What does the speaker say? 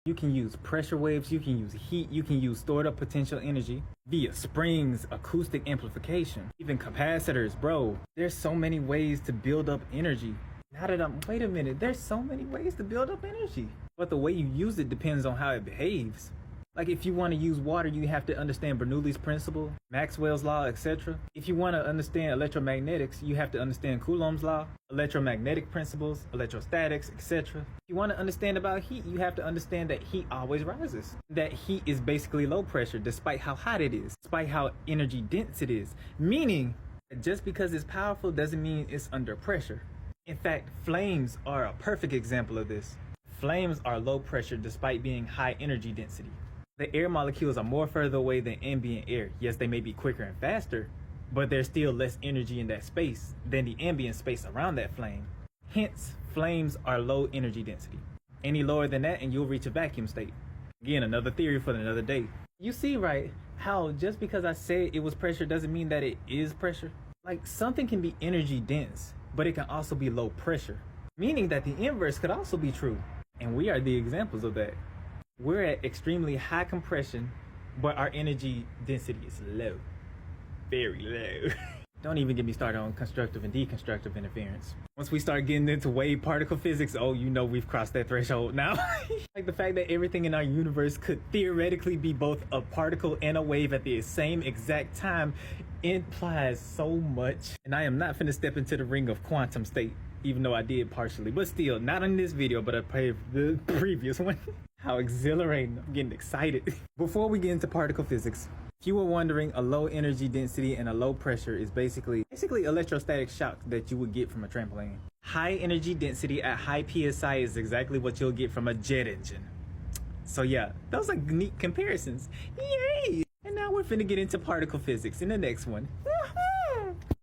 You can use pressure waves, you can use heat, you can use stored up potential energy via springs, acoustic amplification, even capacitors, bro. There's so many ways to build up energy. Wait a minute, there's so many ways to build up energy. But the way you use it depends on how it behaves. Like if you want to use water, you have to understand Bernoulli's principle, Maxwell's law, etc. If you want to understand electromagnetics, you have to understand Coulomb's law, electromagnetic principles, electrostatics, etc. If you want to understand about heat, you have to understand that heat always rises. That heat is basically low pressure despite how hot it is, despite how energy dense it is. Meaning, just because it's powerful doesn't mean it's under pressure. In fact, flames are a perfect example of this. Flames are low pressure despite being high energy density. The air molecules are more further away than ambient air. Yes, they may be quicker and faster, but there's still less energy in that space than the ambient space around that flame. Hence, flames are low energy density. Any lower than that and you'll reach a vacuum state. Again, another theory for another day. You see, right, how just because I said it was pressure doesn't mean that it is pressure? Like something can be energy dense, but it can also be low pressure. Meaning that the inverse could also be true. And we are the examples of that. We're at extremely high compression, but our energy density is low. Very low. Don't even get me started on constructive and deconstructive interference. Once we start getting into wave particle physics, oh, you know we've crossed that threshold now. Like the fact that everything in our universe could theoretically be both a particle and a wave at the same exact time implies so much. And I am not finna step into the ring of quantum state, even though I did partially, but still, not in this video, but the previous one. How exhilarating, I'm getting excited. Before we get into particle physics, if you were wondering, a low energy density and a low pressure is basically electrostatic shock that you would get from a trampoline. High energy density at high PSI is exactly what you'll get from a jet engine. So yeah, those are neat comparisons. Yay! And now we're finna get into particle physics in the next one.